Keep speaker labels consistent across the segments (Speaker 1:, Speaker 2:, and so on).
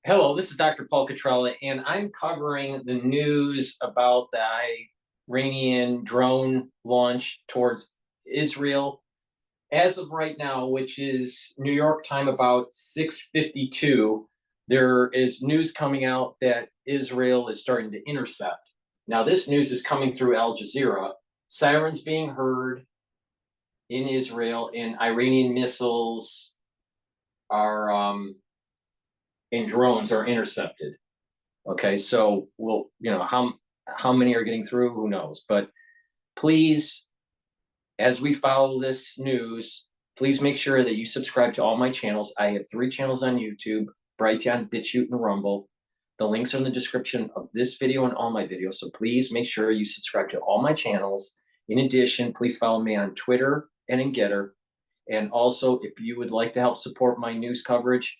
Speaker 1: Hello, this is Dr. Paul Cottrell, and I'm covering the news about the Iranian drone launch towards Israel. As of right now, which is New York time about 6:52, there is news coming out that Israel is starting to intercept. Now, this news is coming through Al Jazeera. Sirens being heard in Israel, and Iranian missiles are and drones are intercepted. Okay, so we'll, how many are getting through? Who knows? But please, as we follow this news, please make sure that you subscribe to all my channels. I have 3 channels on YouTube: Brighteon, Bitchute, and Rumble. The links are in the description of this video and all my videos. So please make sure you subscribe to all my channels. In addition, please follow me on Twitter and in GETTR. And also, if you would like to help support my news coverage,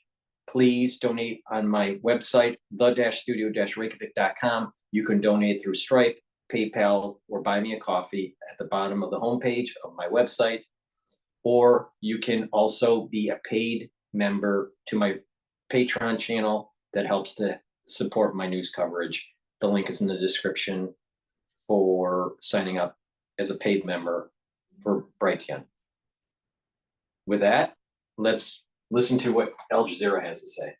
Speaker 1: please donate on my website, the-studio-reykjavik.com. You can donate through Stripe, PayPal, or buy me a coffee at the bottom of the homepage of my website. Or you can also be a paid member to my Patreon channel that helps to support my news coverage. The link is in the description for signing up as a paid member for Brighteon. With that, let's listen to what Al Jazeera has to say.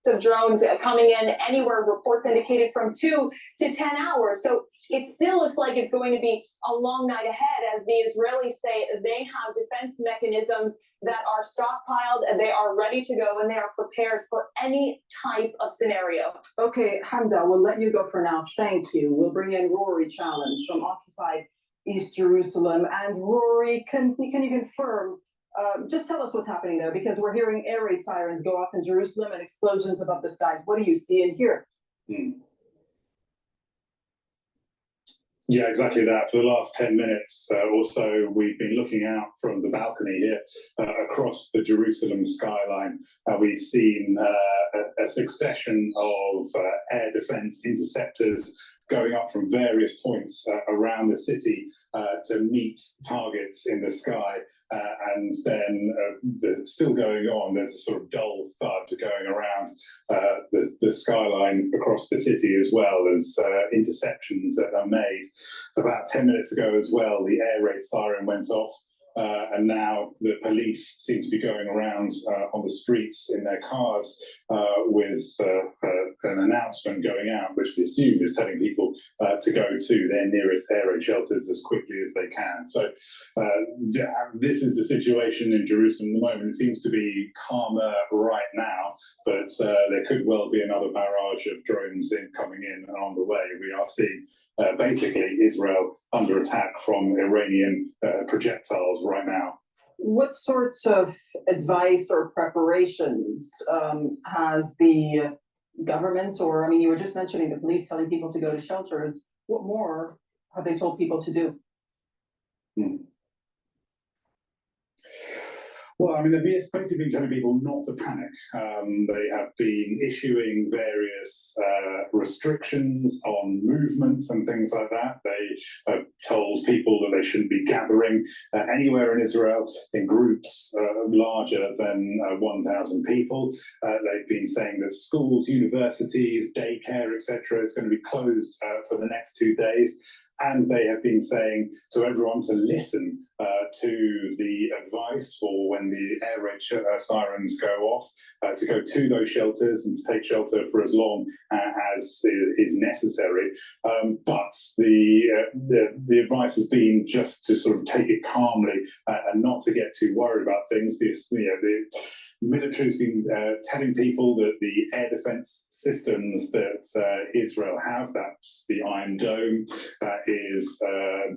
Speaker 2: Of drones coming in anywhere, reports indicated from 2 to 10 hours. So it still looks like it's going to be a long night ahead, as the Israelis say they have defense mechanisms that are stockpiled, they are ready to go, and they are prepared for any type of scenario.
Speaker 3: Okay, Hamda, we'll let you go for now. Thank you. We'll bring in Rory Challenge from occupied East Jerusalem. And Rory, can you confirm, just tell us what's happening there, because we're hearing air raid sirens go off in Jerusalem and explosions above the skies. What do you see and hear?
Speaker 4: Yeah, exactly that. For the last 10 minutes or so, we've been looking out from the balcony here across the Jerusalem skyline. We've seen a succession of air defense interceptors going up from various points around the city to meet targets in the sky. And then still going on, there's a sort of dull thud going around the skyline across the city, as well as interceptions that are made. About 10 minutes ago as well, the air raid siren went off. And now the police seem to be going around on the streets in their cars with an announcement going out, which we assume is telling people to go to their nearest air raid shelters as quickly as they can. So this is the situation in Jerusalem at the moment. It seems to be calmer right now, but there could well be another barrage of drones coming in and on the way. We are seeing basically Israel under attack from Iranian projectiles right now.
Speaker 3: What sorts of advice or preparations has the government, or, I mean, you were just mentioning the police telling people to go to shelters. What more have they told people to do?
Speaker 4: Well, I mean, they've basically been telling people not to panic. They have been issuing various restrictions on movements and things like that. They have told people that they shouldn't be gathering anywhere in Israel in groups larger than 1,000 people. They've been saying that schools, universities, daycare, etc., is going to be closed for the next 2 days. And they have been saying to everyone to listen to the advice for when the air raid sirens go off, to go to those shelters and to take shelter for as long as is necessary. But the advice has been just to sort of take it calmly and not to get too worried about things. The military has been telling people that the air defense systems that Israel have, that's the Iron Dome, that is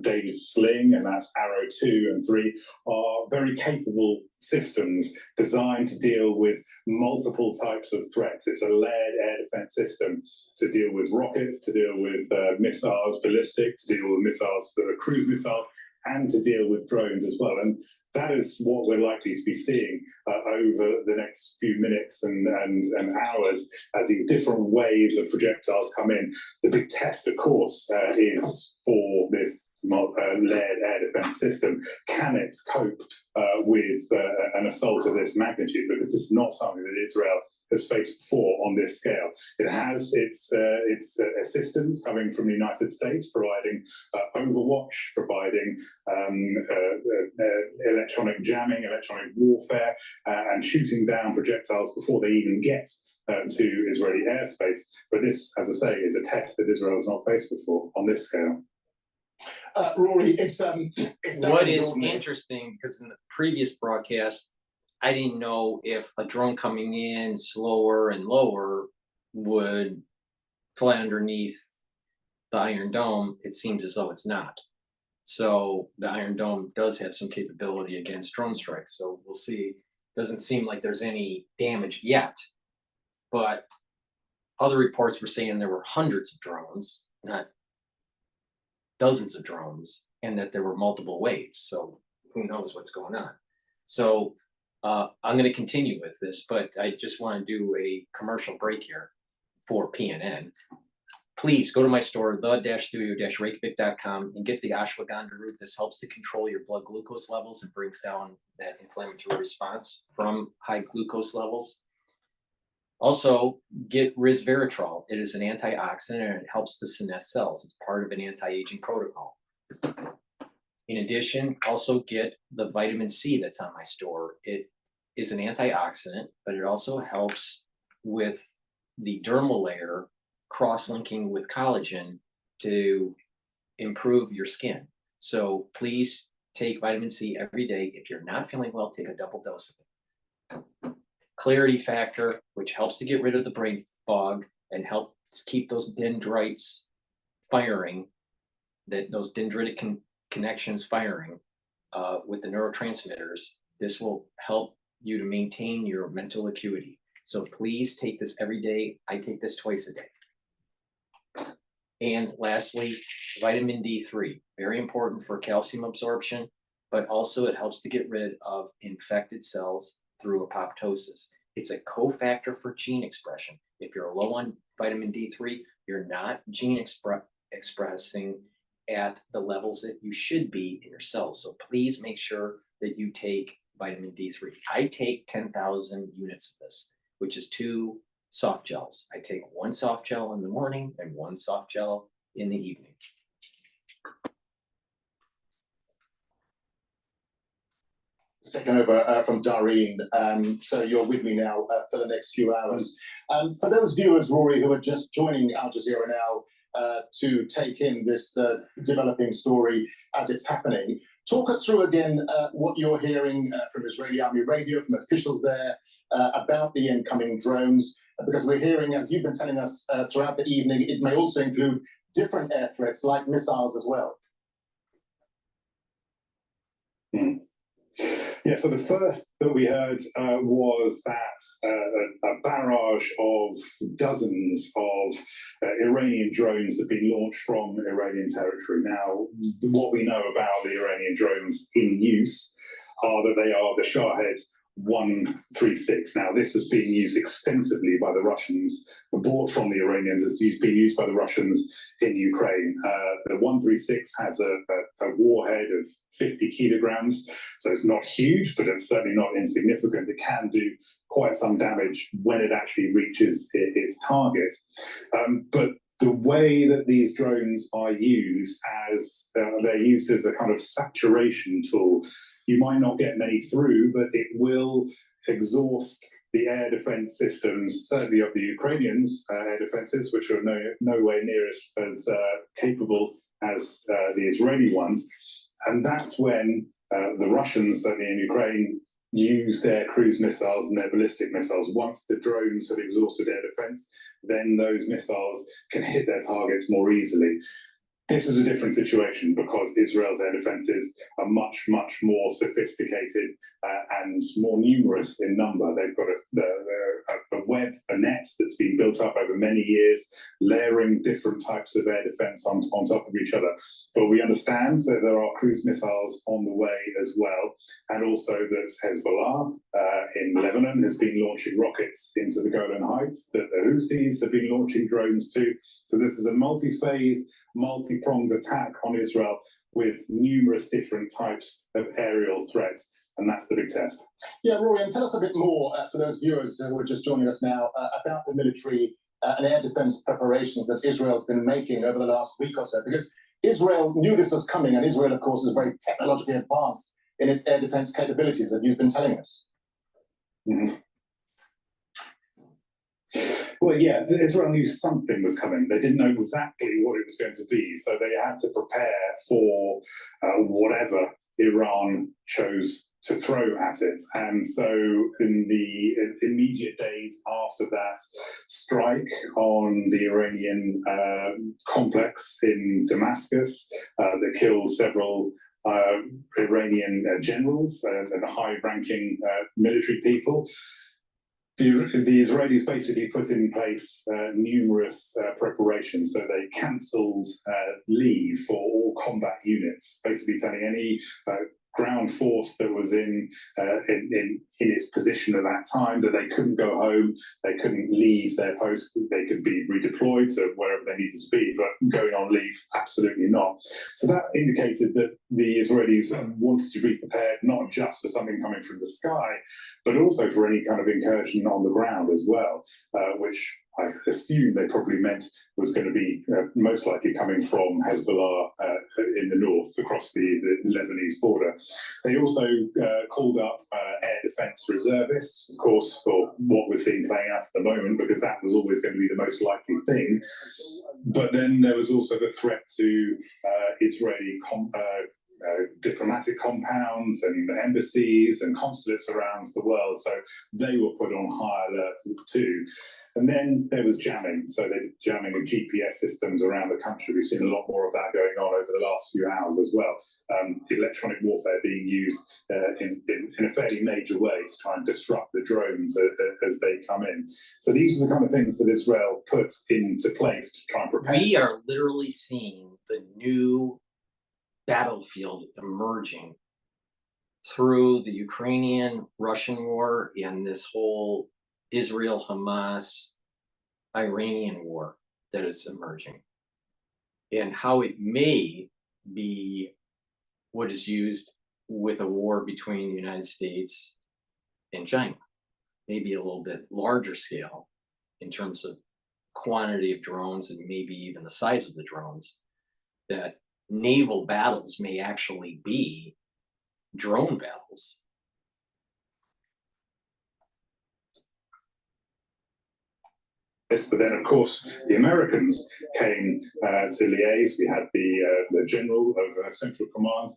Speaker 4: David Sling, and that's Arrow 2 and 3, are very capable systems designed to deal with multiple types of threats. It's a layered air defense system to deal with rockets, to deal with missiles, ballistic, to deal with missiles that are cruise missiles, and to deal with drones as well. And that is what we're likely to be seeing over the next few minutes and hours as these different waves of projectiles come in. The big test, of course, is for this layered air defense system. Can it cope with an assault of this magnitude? Because this is not something that Israel has faced before on this scale. It has its assistance coming from the United States, providing overwatch, providing electronic jamming, electronic warfare, and shooting down projectiles before they even get to Israeli airspace. But this, as I say, is a test that Israel has not faced before on this scale.
Speaker 5: Rory, it's
Speaker 1: what is interesting, because in the previous broadcast, I didn't know if a drone coming in slower and lower would fly underneath the Iron Dome. It seems as though it's not. So the Iron Dome does have some capability against drone strikes. So we'll see. Doesn't seem like there's any damage yet, but other reports were saying there were hundreds of drones, not dozens of drones, and that there were multiple waves. So who knows what's going on. So I'm going to continue with this, but I just want to do a commercial break here for PNN. Please go to my store, the-studio-reykjavik.com, and get the ashwagandha root. This helps to control your blood glucose levels and brings down that inflammatory response from high glucose levels. Also, get resveratrol. It is an antioxidant and it helps to senesce cells. It's part of an anti-aging protocol. In addition, also get the vitamin C that's on my store. It is an antioxidant, but it also helps with the dermal layer cross-linking with collagen to improve your skin. So please take vitamin C every day. If you're not feeling well, take a double dose of it. Clarity factor, which helps to get rid of the brain fog and helps keep those dendrites firing, those dendritic connections firing with the neurotransmitters. This will help you to maintain your mental acuity. So please take this every day. I take this twice a day. And lastly, vitamin D3, very important for calcium absorption, but also it helps to get rid of infected cells through apoptosis. It's a cofactor for gene expression. If you're low on vitamin D3, you're not gene expressing at the levels that you should be in your cells. So please make sure that you take vitamin D3. I take 10,000 units of this, which is 2 soft gels. I take 1 soft gel in the morning and 1 soft gel in the evening.
Speaker 5: Taking over from Doreen, so you're with me now for the next few hours. For those viewers, Rory, who are just joining Al Jazeera now to take in this developing story as it's happening, talk us through again what you're hearing from Israeli Army radio, from officials there about the incoming drones, because we're hearing, as you've been telling us throughout the evening, it may also include different air threats like missiles as well.
Speaker 4: Yeah, so the first that we heard was that a barrage of dozens of Iranian drones have been launched from Iranian territory. Now, what we know about the Iranian drones in use are that they are the Shahed 136. Now, this is being used extensively by the Russians, bought from the Iranians. It's being used by the Russians in Ukraine. The 136 has a warhead of 50 kilograms, so it's not huge, but it's certainly not insignificant. It can do quite some damage when it actually reaches its target. But the way that these drones are used as they're used as a kind of saturation tool, you might not get many through, but it will exhaust the air defense systems, certainly of the Ukrainians' air defenses, which are nowhere near as capable as the Israeli ones. And that's when the Russians, certainly in Ukraine, use their cruise missiles and their ballistic missiles. Once the drones have exhausted air defense, then those missiles can hit their targets more easily. This is a different situation because Israel's air defences are much, much more sophisticated and more numerous in number. They've got a web, a net that's been built up over many years, layering different types of air defence on top of each other. But we understand that there are cruise missiles on the way as well, and also that Hezbollah in Lebanon has been launching rockets into the Golan Heights, that the Houthis have been launching drones too. So this is a multi-phase, multi-pronged attack on Israel with numerous different types of aerial threats, and that's the big test.
Speaker 5: Yeah, Rory, and tell us a bit more for those viewers who are just joining us now about the military and air defense preparations that Israel's been making over the last week or so, because Israel knew this was coming, and Israel, of course, is very technologically advanced in its air defense capabilities, that you've been telling us.
Speaker 4: Mm-hmm. Well, yeah, Israel knew something was coming. They didn't know exactly what it was going to be, so they had to prepare for whatever Iran chose to throw at it. And so in the immediate days after that strike on the Iranian complex in Damascus that killed several Iranian generals and high-ranking military people, the Israelis basically put in place numerous preparations. So they cancelled leave for all combat units, basically telling any ground force that was in its position at that time that they couldn't go home, they couldn't leave their post, they could be redeployed to wherever they needed to be, but going on leave, absolutely not. So that indicated that the Israelis wanted to be prepared not just for something coming from the sky, but also for any kind of incursion on the ground as well, which I assume they probably meant was going to be most likely coming from Hezbollah in the north across the Lebanese border. They also called up air defence reservists, of course, for what we're seeing playing out at the moment, because that was always going to be the most likely thing. But then there was also the threat to Israeli diplomatic compounds and embassies and consulates around the world. So they were put on high alert too. And then there was jamming. So they did jamming of GPS systems around the country. We've seen a lot more of that going on over the last few hours as well. Electronic warfare being used in a fairly major way to try and disrupt the drones as they come in. So these are the kind of things that Israel put into place to try and prepare.
Speaker 1: We are literally seeing the new battlefield emerging through the Ukrainian-Russian war and this whole Israel-Hamas Iranian war that is emerging, and how it may be what is used with a war between the United States and China, maybe a little bit larger scale in terms of quantity of drones and maybe even the size of the drones, that naval battles may actually be drone battles.
Speaker 4: Yes, but then, of course, the Americans came to liaise. We had the general of Central Command.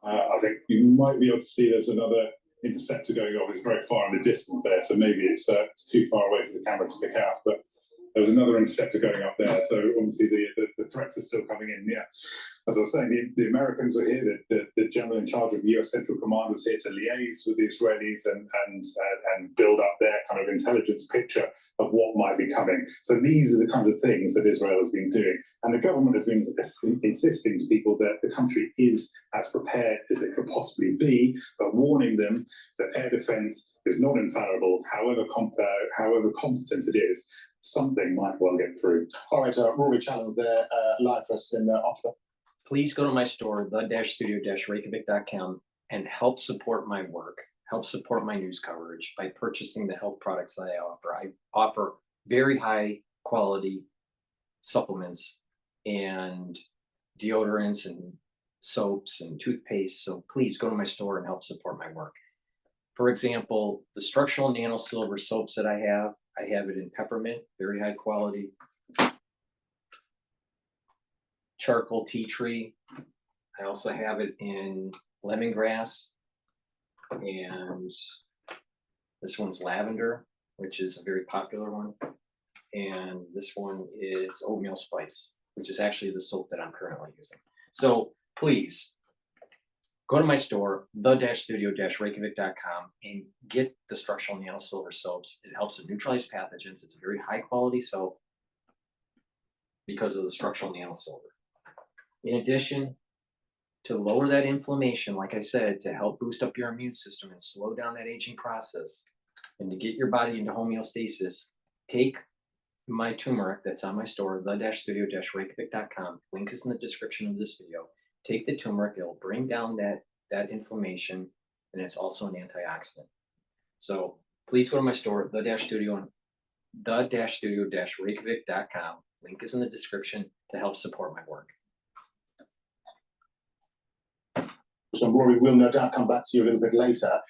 Speaker 4: I think you might be able to see there's another interceptor going off. It's very far in the distance there, so maybe it's too far away for the camera to pick out. But there was another interceptor going up there, so obviously the threats are still coming in. Yeah, as I was saying, the Americans were here. The general in charge of the U.S. Central Command was here to liaise with the Israelis and build up their kind of intelligence picture of what might be coming. So these are the kind of things that Israel has been doing, and the government has been insisting to people that the country is as prepared as it could possibly be, but warning them that air defense is not infallible, however competent it is. Something might well get through.
Speaker 5: All right, Rory Challenge there, live for us in Ottawa.
Speaker 1: Please go to my store, the-studio-reykjavik.com, and help support my work, help support my news coverage by purchasing the health products that I offer. I offer very high quality supplements and deodorants and soaps and toothpaste. So please go to my store and help support my work. For example, the structural nano silver soaps that I have it in peppermint, very high quality. Charcoal tea tree. I also have it in lemongrass. And this one's lavender, which is a very popular one. And this one is oatmeal spice. which is actually the soap that I'm currently using. So please go to my store, the-studio-reykjavik.com, and get the structural nano silver soaps. It helps to neutralize pathogens. It's a very high quality soap because of the structural nano silver. In addition, to lower that inflammation, like I said, to help boost up your immune system and slow down that aging process, and to get your body into homeostasis, take my turmeric that's on my store, the-studio-reykjavik.com. Link is in the description of this video. Take the turmeric, it'll bring down that inflammation, and it's also an antioxidant. So please go to my store, the-studio-reykjavik.com. Link is in the description to help support my work.
Speaker 5: So Rory will no doubt come back to you a little bit later.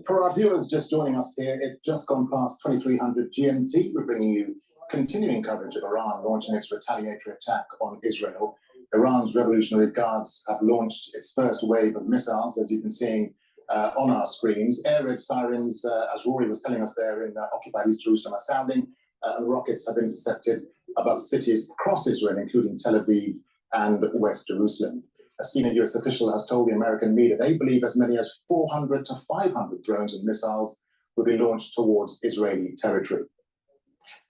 Speaker 5: For our viewers just joining us here, it's just gone past 2300 GMT. We're bringing you continuing coverage of Iran launching its retaliatory attack on Israel. Iran's Revolutionary Guards have launched its first wave of missiles, as you've been seeing on our screens. Air raid sirens, as Rory was telling us there in occupied East Jerusalem, are sounding, and rockets have intercepted about cities across Israel, including Tel Aviv and West Jerusalem. A senior US official has told the American media they believe as many as 400 to 500 drones and missiles will be launched towards Israeli territory.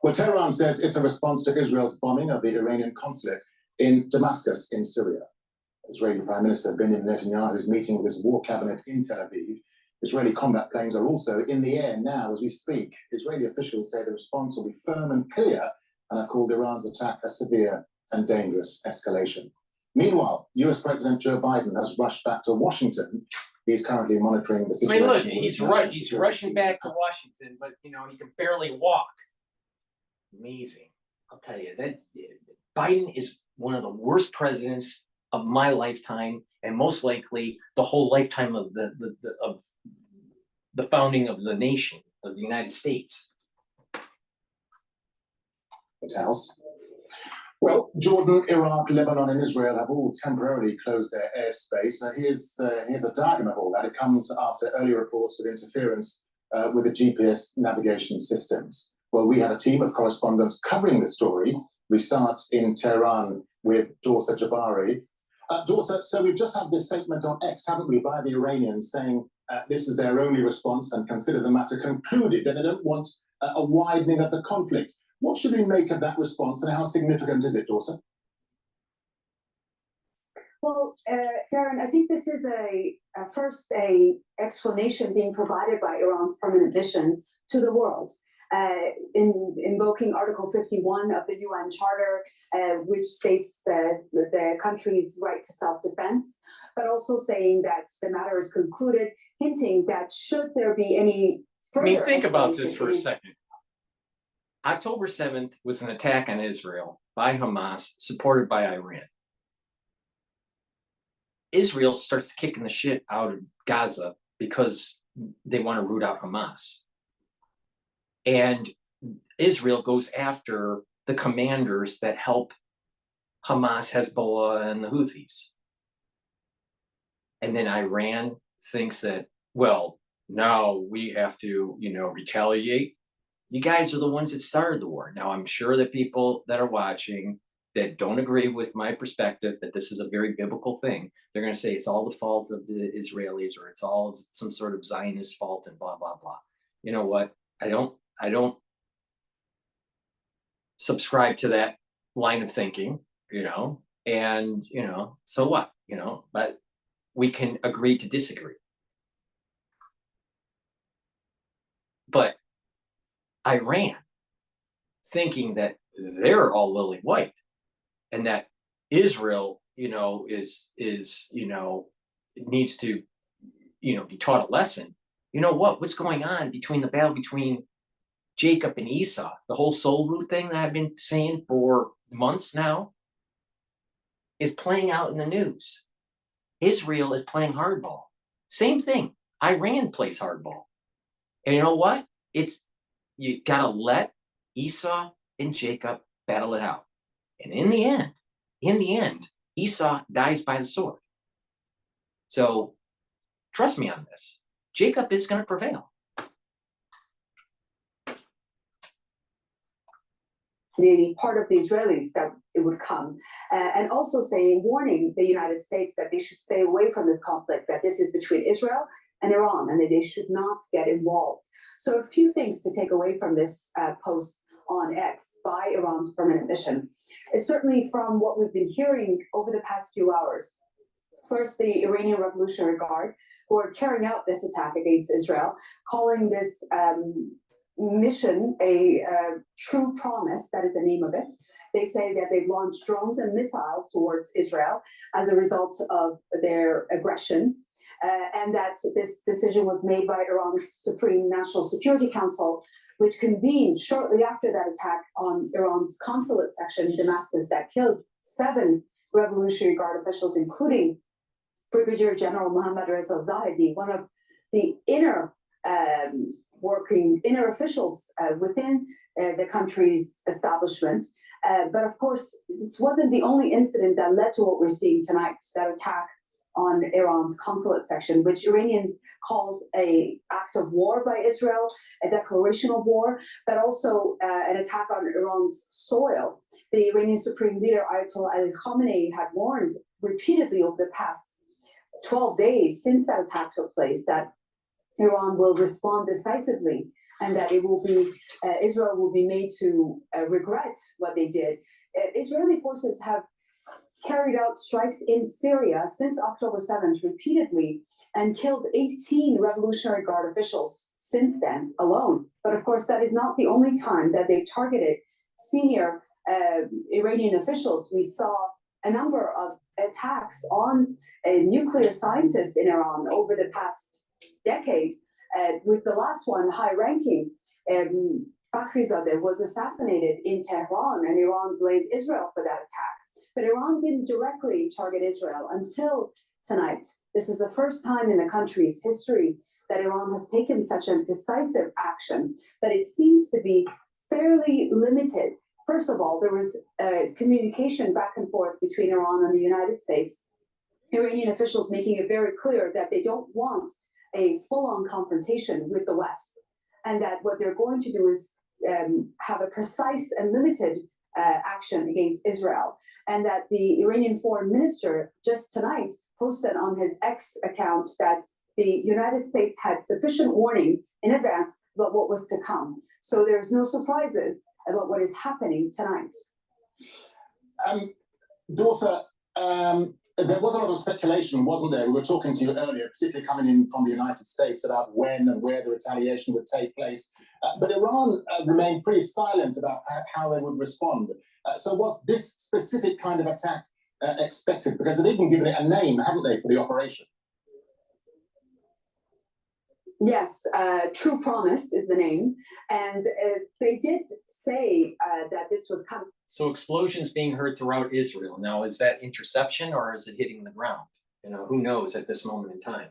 Speaker 5: Well, Tehran says it's a response to Israel's bombing of the Iranian consulate in Damascus in Syria. Israeli Prime Minister Benjamin Netanyahu is meeting with his war cabinet in Tel Aviv. Israeli combat planes are also in the air now as we speak. Israeli officials say the response will be firm and clear and have called Iran's attack a severe and dangerous escalation. Meanwhile, US President Joe Biden has rushed back to Washington. He's currently monitoring the situation.
Speaker 1: I mean, look, he's rushing back to Washington, but you know, he can barely walk. Amazing. I'll tell you, that Biden is one of the worst presidents of my lifetime, and most likely the whole lifetime of the founding of the nation, of the United States.
Speaker 5: White House. Well, Jordan, Iraq, Lebanon, and Israel have all temporarily closed their airspace. Here's a diagram of all that. It comes after early reports of interference with the GPS navigation systems. Well, we have a team of correspondents covering the story. We start in Tehran with Dorsa Jabari. Dorsa, so we've just had this statement on X, haven't we, by the Iranians saying this is their only response and consider the matter concluded, that they don't want a widening of the conflict. What should we make of that response, and how significant is it, Dorsa?
Speaker 6: Well, Darren, I think this is a explanation being provided by Iran's permanent mission to the world, in invoking Article 51 of the UN Charter, which states the country's right to self-defense, but also saying that the matter is concluded, hinting that should there be any further
Speaker 1: I mean, think about this for a second. October 7th was an attack on Israel by Hamas, supported by Iran. Israel starts kicking the shit out of Gaza because they want to root out Hamas. And Israel goes after the commanders that help Hamas, Hezbollah, and the Houthis. And then Iran thinks that, well, now we have to, retaliate. You guys are the ones that started the war. Now, I'm sure that people that are watching that don't agree with my perspective that this is a very biblical thing, they're going to say it's all the fault of the Israelis, or it's all some sort of Zionist fault and blah, blah, blah. You know what? I don't subscribe to that line of thinking, and, so what, but we can agree to disagree. But Iran, thinking that they're all lily white and that Israel, needs to, be taught a lesson. You know what? What's going on between the battle between Jacob and Esau, the whole soul root thing that I've been saying for months now, is playing out in the news. Israel is playing hardball. Same thing. Iran plays hardball. And you know what? You gotta let Esau and Jacob battle it out. And in the end, Esau dies by the sword. So trust me on this. Jacob is going to prevail.
Speaker 6: the part of the Israelis that it would come, and also warning the United States that they should stay away from this conflict, that this is between Israel and Iran, and that they should not get involved. So a few things to take away from this post on X by Iran's permanent mission is certainly from what we've been hearing over the past few hours. First, the Iranian Revolutionary Guard, who are carrying out this attack against Israel, calling this mission a true promise. That is the name of it. They say that they've launched drones and missiles towards Israel as a result of their aggression, and that this decision was made by Iran's Supreme National Security Council, which convened shortly after that attack on Iran's consulate section in Damascus that killed 7 Revolutionary Guard officials, including Brigadier General Mohammad Reza Zahedi, one of the inner officials within the country's establishment. But of course, this wasn't the only incident that led to what we're seeing tonight, that attack on Iran's consulate section, which Iranians called an act of war by Israel, a declaration of war, but also an attack on Iran's soil. The Iranian Supreme Leader Ayatollah Ali Khamenei had warned repeatedly over the past 12 days since that attack took place that Iran will respond decisively, and that it will be Israel will be made to regret what they did. Israeli forces have carried out strikes in Syria since October 7th repeatedly and killed 18 Revolutionary Guard officials since then alone. But of course, that is not the only time that they've targeted senior Iranian officials. We saw a number of attacks on nuclear scientists in Iran over the past decade. With the last one, high-ranking Fakhrizadeh was assassinated in Tehran, and Iran blamed Israel for that attack. But Iran didn't directly target Israel until tonight. This is the first time in the country's history that Iran has taken such a decisive action, but it seems to be fairly limited. First of all, there was communication back and forth between Iran and the United States, Iranian officials making it very clear that they don't want a full-on confrontation with the West, and that what they're going to do is have a precise and limited action against Israel. And that the Iranian foreign minister just tonight posted on his X account that the United States had sufficient warning in advance about what was to come. So there's no surprises about what is happening tonight.
Speaker 5: Dorsa, there was a lot of speculation, wasn't there? We were talking to you earlier, particularly coming in from the United States, about when and where the retaliation would take place. But Iran remained pretty silent about how they would respond. So was this specific kind of attack expected? Because they've even given it a name, haven't they, for the operation?
Speaker 6: Yes, True Promise is the name. And they did say that this was kind of...
Speaker 1: So explosions being heard throughout Israel. Now, is that interception or is it hitting the ground? You know, who knows at this moment in time?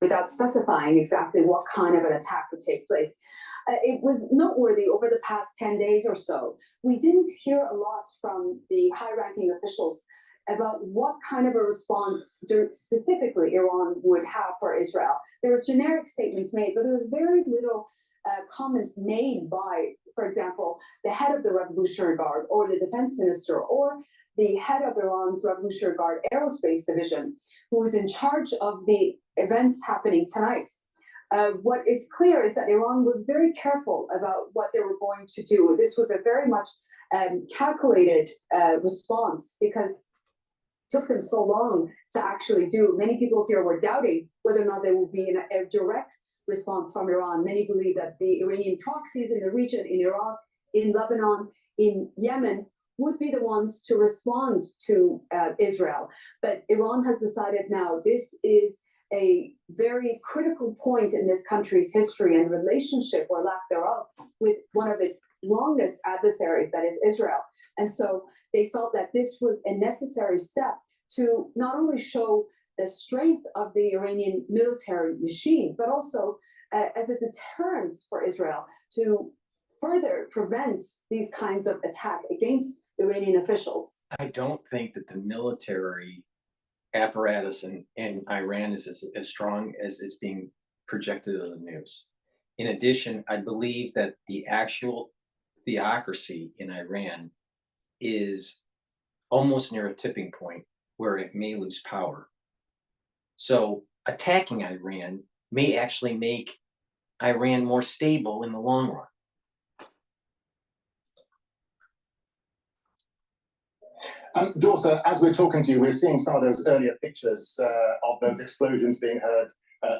Speaker 6: Without specifying exactly what kind of an attack would take place. It was noteworthy over the past 10 days or so. We didn't hear a lot from the high-ranking officials about what kind of a response specifically Iran would have for Israel. There was generic statements made, but there was very little comments made by, for example, the head of the Revolutionary Guard or the defense minister or the head of Iran's Revolutionary Guard Aerospace Division, who was in charge of the events happening tonight. What is clear is that Iran was very careful about what they were going to do. This was a very much calculated response, because it took them so long to actually do. Many people here were doubting whether or not there would be a direct response from Iran. Many believe that the Iranian proxies in the region, in Iraq, in Lebanon, in Yemen, would be the ones to respond to Israel. But Iran has decided now this is a very critical point in this country's history and relationship, or lack thereof, with one of its longest adversaries, that is Israel. And so they felt that this was a necessary step to not only show the strength of the Iranian military machine, but also as a deterrence for Israel to further prevent these kinds of attack against Iranian officials.
Speaker 1: I don't think that the military apparatus in Iran is as strong as it's being projected in the news. In addition, I believe that the actual theocracy in Iran is almost near a tipping point where it may lose power. So attacking Iran may actually make Iran more stable in the long run.
Speaker 5: Daughter, as we're talking to you, we're seeing some of those earlier pictures of those explosions being heard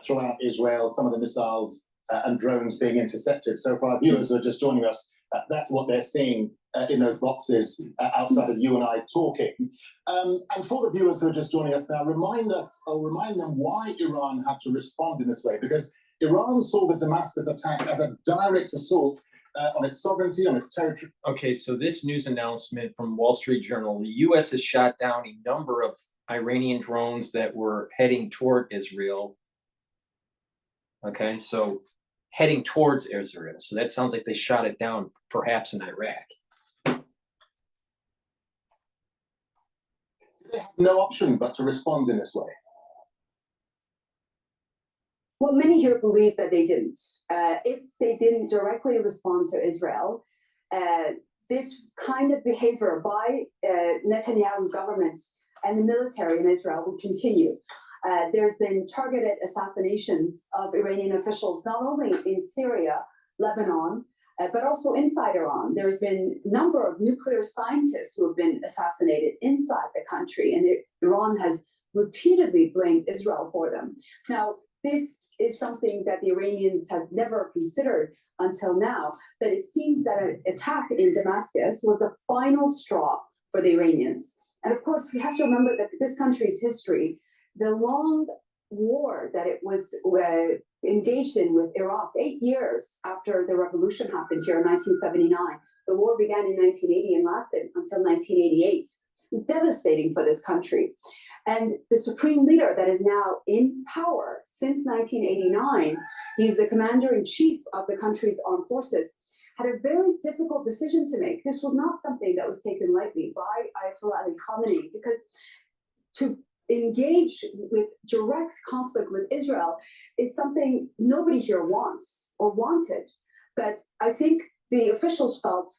Speaker 5: throughout Israel, some of the missiles and drones being intercepted. So for our viewers who are just joining us, that's what they're seeing in those boxes outside of you and I talking. And for the viewers who are just joining us now, remind them why Iran had to respond in this way, because Iran saw the Damascus attack as a direct assault on its sovereignty, on its territory.
Speaker 1: Okay, so this news announcement from Wall Street Journal, the U.S. has shot down a number of Iranian drones that were heading toward Israel. Okay, so heading towards Israel. So that sounds like they shot it down, perhaps in Iraq.
Speaker 5: They have no option but to respond in this way.
Speaker 6: Well, many here believe that they didn't. If they didn't directly respond to Israel, this kind of behavior by Netanyahu's government and the military in Israel will continue. There's been targeted assassinations of Iranian officials, not only in Syria, Lebanon, but also inside Iran. There's been a number of nuclear scientists who have been assassinated inside the country, and Iran has repeatedly blamed Israel for them. Now, this is something that the Iranians have never considered until now, but it seems that an attack in Damascus was the final straw for the Iranians. And of course, we have to remember that this country's history, the long war that it was engaged in with Iraq, 8 years after the revolution happened here in 1979. The war began in 1980 and lasted until 1988. It was devastating for this country. And the supreme leader that is now in power since 1989, he's the commander-in-chief of the country's armed forces, had a very difficult decision to make. This was not something that was taken lightly by Ayatollah Ali Khamenei, because to engage with direct conflict with Israel is something nobody here wants or wanted. But I think the officials felt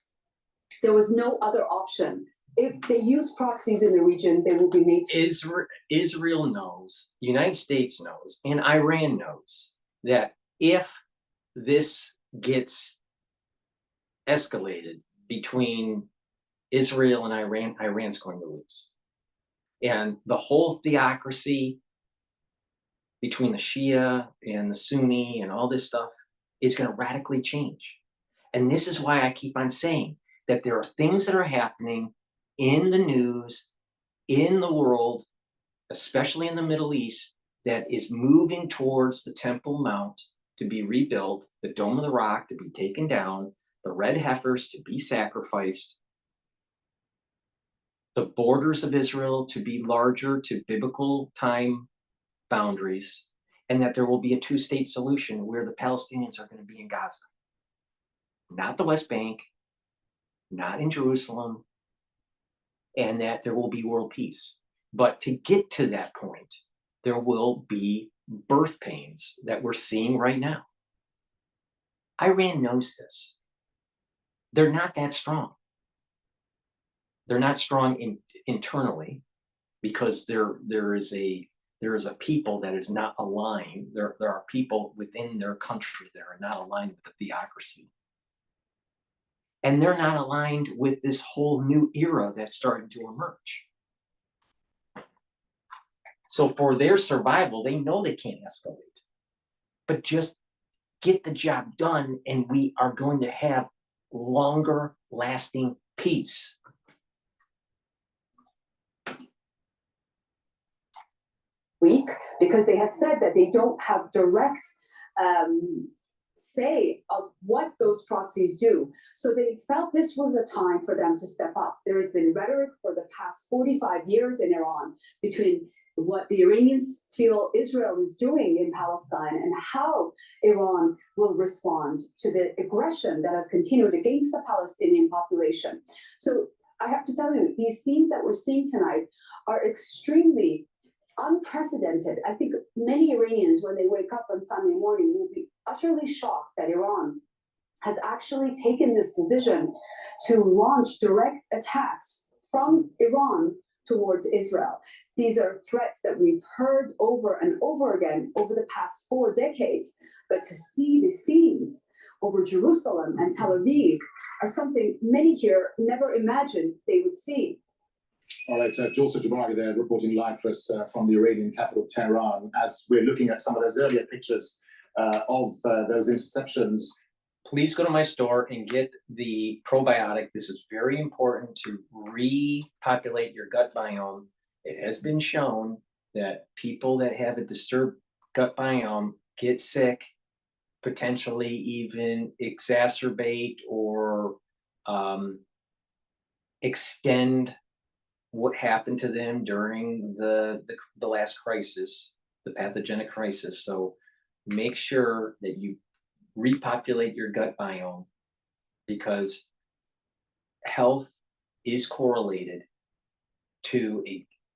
Speaker 6: there was no other option. If they use proxies in the region, they will be made to.
Speaker 1: Israel knows, the United States knows, and Iran knows that if this gets escalated between Israel and Iran, Iran's going to lose. And the whole theocracy between the Shia and the Sunni and all this stuff is going to radically change. And this is why I keep on saying that there are things that are happening in the news, in the world, especially in the Middle East, that is moving towards the Temple Mount to be rebuilt, the Dome of the Rock to be taken down, the red heifers to be sacrificed, the borders of Israel to be larger to biblical time boundaries, and that there will be a two-state solution where the Palestinians are going to be in Gaza. Not the West Bank, not in Jerusalem, and that there will be world peace. But to get to that point, there will be birth pains that we're seeing right now. Iran knows this. They're not that strong. They're not strong internally because there is a people that is not aligned. There are people within their country that are not aligned with the theocracy. And they're not aligned with this whole new era that's starting to emerge. So for their survival, they know they can't escalate, but just get the job done and we are going to have longer lasting peace.
Speaker 6: Week, because they had said that they don't have direct say of what those proxies do. So they felt this was a time for them to step up. There has been rhetoric for the past 45 years in Iran between what the Iranians feel Israel is doing in Palestine and how Iran will respond to the aggression that has continued against the Palestinian population. So I have to tell you, these scenes that we're seeing tonight are extremely unprecedented. I think many Iranians, when they wake up on Sunday morning, will be utterly shocked that Iran has actually taken this decision to launch direct attacks from Iran towards Israel. These are threats that we've heard over and over again over the past 4 decades, but to see the scenes over Jerusalem and Tel Aviv are something many here never imagined they would see.
Speaker 5: All right, Joseph Jabari there reporting live for us from the Iranian capital, Tehran, as we're looking at some of those earlier pictures of those interceptions.
Speaker 1: Please go to my store and get the probiotic. This is very important to repopulate your gut biome. It has been shown that people that have a disturbed gut biome get sick, potentially even exacerbate or extend what happened to them during the last crisis, the pathogenic crisis. So make sure that you repopulate your gut biome, because health is correlated to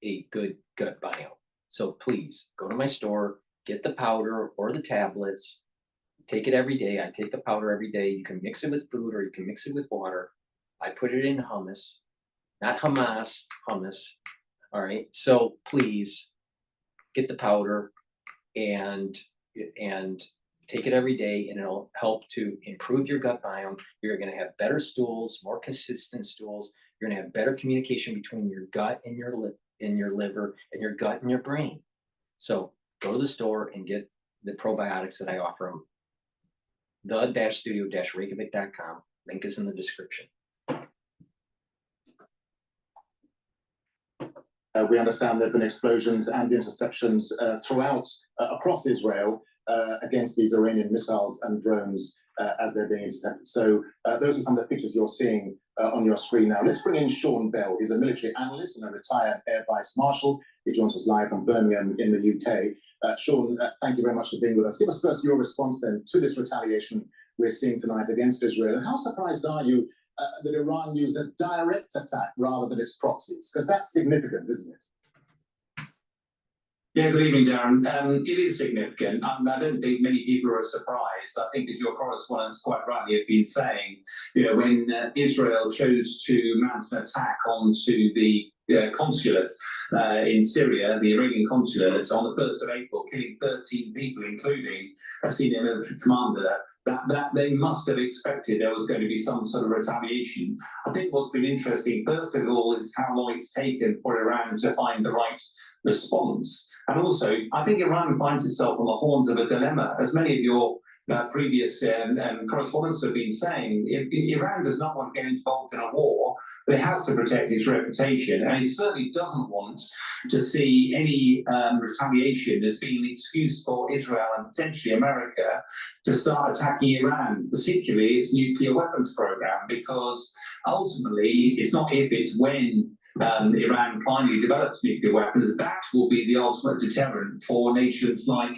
Speaker 1: a good gut biome. So please go to my store, get the powder or the tablets, take it every day. I take the powder every day. You can mix it with food or you can mix it with water. I put it in hummus, not Hamas, hummus. All right. So please get the powder and take it every day, and it'll help to improve your gut biome. You're going to have better stools, more consistent stools. You're going to have better communication between your gut and your liver, and your gut and your brain. So go to the store and get the probiotics that I offer them. The-studio-reykjavik.com. Link is in the description.
Speaker 5: We understand there have been explosions and interceptions throughout across Israel against these Iranian missiles and drones as they're being intercepted. So those are some of the pictures you're seeing on your screen now. Let's bring in Sean Bell. He's a military analyst and a retired Air Vice Marshal. He joins us live from Birmingham in the UK. Sean, thank you very much for being with us. Give us first your response then to this retaliation we're seeing tonight against Israel. And how surprised are you that Iran used a direct attack rather than its proxies? Because that's significant, isn't it?
Speaker 7: Yeah, good evening, Darren. It is significant. I don't think many people are surprised. I think, as your correspondents quite rightly have been saying, when Israel chose to mount an attack onto the consulate in Syria, the Iranian consulate, on the 1st of April, killing 13 people, including a senior military commander, that they must have expected there was going to be some sort of retaliation. I think what's been interesting, first of all, is how long it's taken for Iran to find the right response. And also, I think Iran finds itself on the horns of a dilemma. As many of your previous correspondents have been saying, if Iran does not want to get involved in a war, but it has to protect its reputation, and it certainly doesn't want to see any retaliation as being an excuse for Israel and potentially America to start attacking Iran, particularly its nuclear weapons program, because ultimately it's not if, it's when Iran finally develops nuclear weapons, that will be the ultimate deterrent for nations like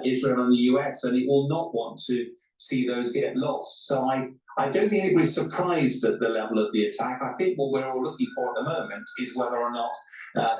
Speaker 7: Israel and the US, and it will not want to see those get lost. So I don't think anybody's surprised at the level of the attack. I think what we're all looking for at the moment is whether or not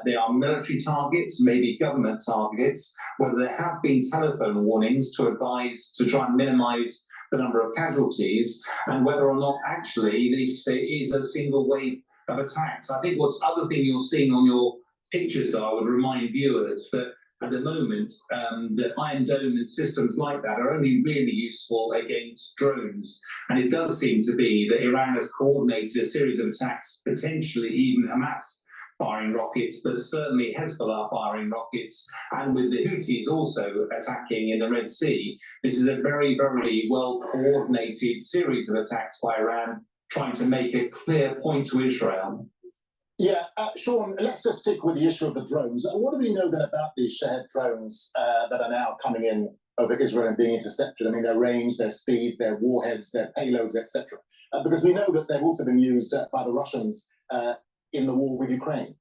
Speaker 7: they are military targets, maybe government targets, whether there have been telephone warnings to advise to try and minimize the number of casualties, and whether or not actually this is a single wave of attacks. I think what's other thing you're seeing on your pictures, I would remind viewers that at the moment, the Iron Dome and systems like that are only really useful against drones. And it does seem to be that Iran has coordinated a series of attacks, potentially even Hamas firing rockets, but certainly Hezbollah firing rockets, and with the Houthis also attacking in the Red Sea. This is a very, very well coordinated series of attacks by Iran, trying to make a clear point to Israel.
Speaker 5: Yeah, Sean, let's just stick with the issue of the drones. What do we know then about these Shahed drones that are now coming in over Israel and being intercepted? I mean, their range, their speed, their warheads, their payloads, etc. Because we know that they've also been used by the Russians in the war with Ukraine.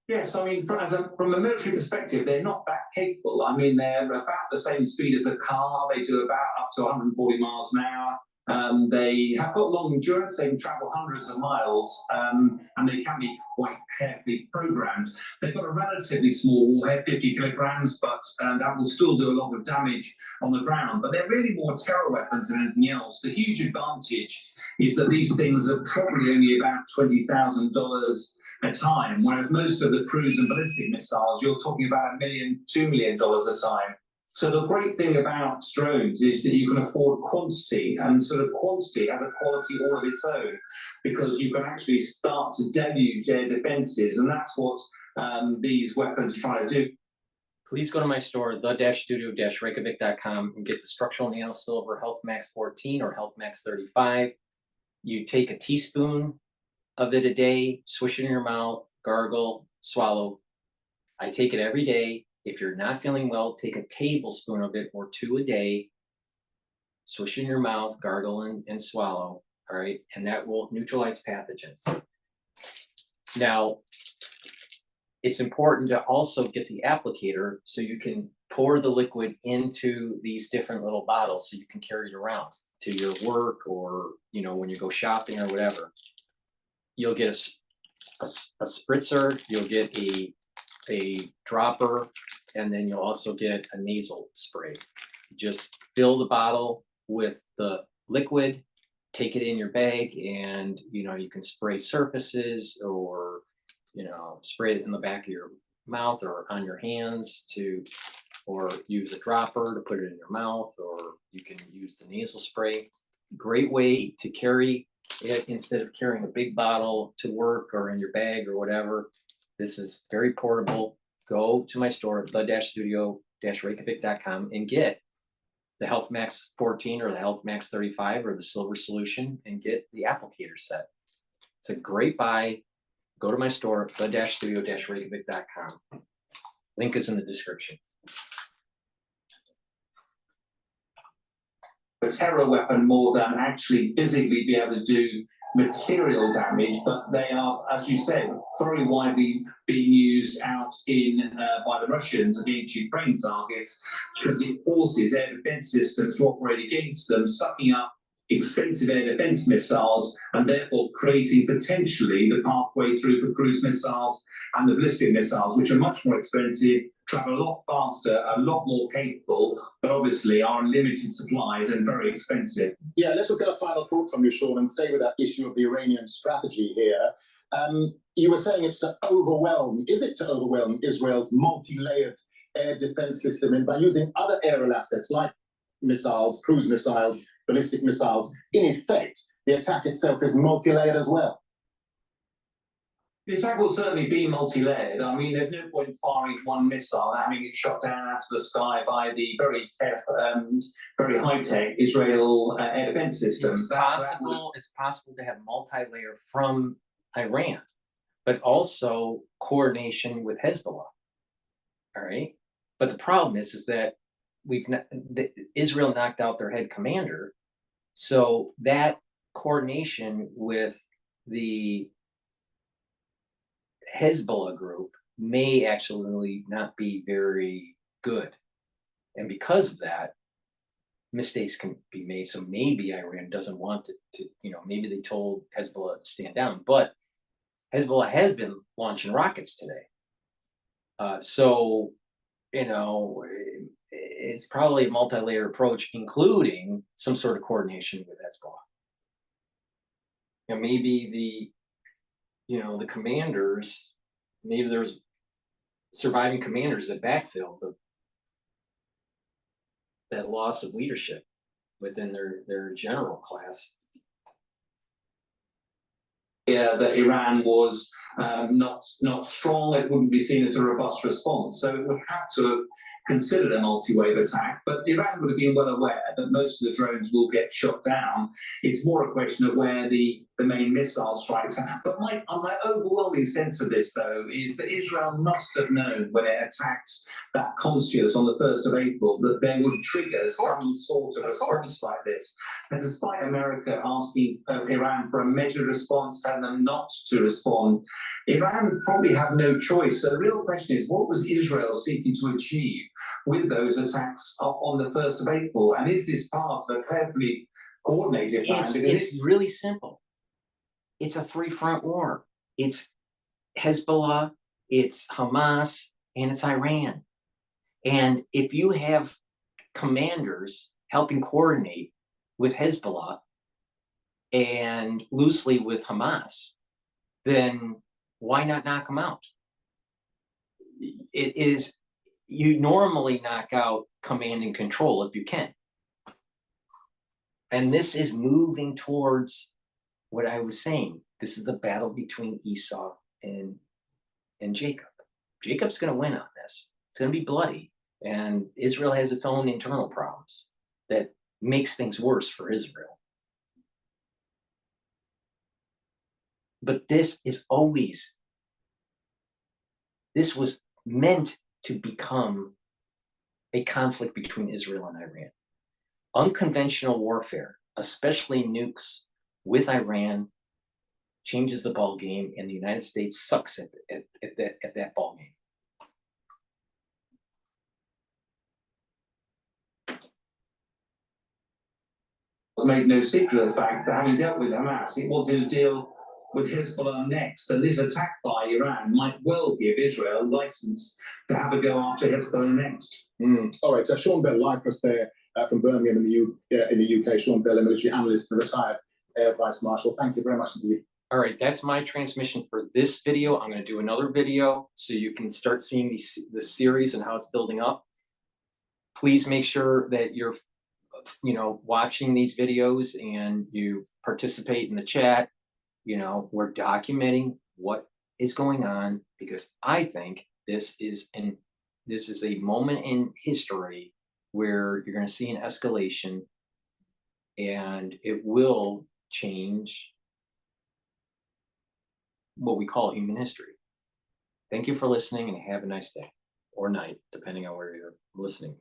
Speaker 7: Yes, I mean, from a military perspective, they're not that capable. I mean, they're about the same speed as a car. They do about up to 140 miles an hour. They have got long endurance, they can travel hundreds of miles, and they can be quite carefully programmed. They've got a relatively small warhead, 50 kilograms, but that will still do a lot of damage on the ground. But they're really more terror weapons than anything else. The huge advantage is that these things are probably only about $20,000 a time, whereas most of the cruise and ballistic missiles, you're talking about $1 million, $2 million a time. So the great thing about drones is that you can afford quantity, and sort of quantity has a quality all of its own, because you can actually start to deluge air defenses, and that's what these weapons try to do.
Speaker 1: Please go to my store, the-studio-reykjavik.com, and get the structural nano silver Health Max 14 or Health Max 35. You take a teaspoon of it a day, swish it in your mouth, gargle, swallow. I take it every day. If you're not feeling well, take a tablespoon of it or 2 a day, swish in your mouth, gargle and swallow, all right? And that will neutralize pathogens. Now, it's important to also get the applicator so you can pour the liquid into these different little bottles so you can carry it around to your work, or, you know, when you go shopping or whatever. You'll get a spritzer, you'll get a dropper, and then you'll also get a nasal spray. Just fill the bottle with the liquid, take it in your bag, and you know, you can spray surfaces, or you know, spray it in the back of your mouth or on your hands, or use a dropper to put it in your mouth, or you can use the nasal spray. Great way to carry it instead of carrying a big bottle to work or in your bag or whatever. This is very portable. Go to my store, the-studio-reykjavik.com, and get the Health Max 14 or the Health Max 35 or the silver solution, and get the applicator set. It's a great buy. Go to my store, the-studio-reykjavik.com. Link is in the description.
Speaker 7: A terror weapon more than actually physically be able to do material damage, but they are, as you said, very widely being used out in by the Russians against Ukraine targets, because it forces air defense systems to operate against them, sucking up expensive air defense missiles, and therefore creating potentially the pathway through for cruise missiles and the ballistic missiles, which are much more expensive, travel a lot faster, a lot more capable, but obviously are in limited supplies and very expensive.
Speaker 5: Yeah, let's just get a final thought from you, Sean, and stay with that issue of the Iranian strategy here. You were saying it's to overwhelm, is it to overwhelm Israel's multi-layered air defense system, and by using other aerial assets like missiles, cruise missiles, ballistic missiles, in effect, the attack itself is multi-layered as well?
Speaker 7: The attack will certainly be multi-layered. I mean, there's no point firing one missile and having it shot down out of the sky by the very high-tech Israel air defense systems.
Speaker 1: It's possible to have multi-layer from Iran, but also coordination with Hezbollah. All right, but the problem is that Israel knocked out their head commander, so that coordination with the Hezbollah group may actually not be very good, and because of that, mistakes can be made. So maybe Iran doesn't want to you know, maybe they told Hezbollah to stand down, but Hezbollah has been launching rockets today. So, you know, it's probably a multi-layered approach, including some sort of coordination with Hezbollah. And maybe the commanders, maybe there's surviving commanders that backfilled that loss of leadership within their general class.
Speaker 7: Yeah, that Iran was not strong, it wouldn't be seen as a robust response. So it would have to have considered a multi-wave attack, but Iran would have been well aware that most of the drones will get shot down. It's more a question of where the main missile strikes are. But my overwhelming sense of this, though, is that Israel must have known when it attacked that consulate on the 1st of April that there would trigger some sort of response like this. And despite America asking Iran for a measured response, telling them not to respond, Iran probably had no choice. So the real question is, what was Israel seeking to achieve with those attacks on the 1st of April? And is this part of a carefully coordinated plan.
Speaker 1: It's,
Speaker 7: because
Speaker 1: it's really simple. It's a three-front war. It's Hezbollah, it's Hamas, and it's Iran. And if you have commanders helping coordinate with Hezbollah and loosely with Hamas, then why not knock them out? It is, you normally knock out command and control if you can. And this is moving towards what I was saying. This is the battle between Esau and Jacob. Jacob's going to win on this. It's going to be bloody. And Israel has its own internal problems that makes things worse for Israel. But this was meant to become a conflict between Israel and Iran. Unconventional warfare, especially nukes with Iran, changes the ball game, and the United States sucks at that ball game.
Speaker 7: made no secret of the fact that having dealt with Hamas, it wanted to deal with Hezbollah next. And this attack by Iran might well give Israel a license to have a go after Hezbollah next.
Speaker 5: All right, so Sean Bell, live for us there from Birmingham in the UK. Sean Bell, a military analyst and retired Air Vice Marshal. Thank you very much indeed.
Speaker 1: All right, that's my transmission for this video. I'm going to do another video so you can start seeing the series and how it's building up. Please make sure that you're watching these videos and you participate in the chat. We're documenting what is going on because I think this is a moment in history where you're going to see an escalation, and it will change what we call human history. Thank you for listening, and have a nice day or night, depending on where you're listening.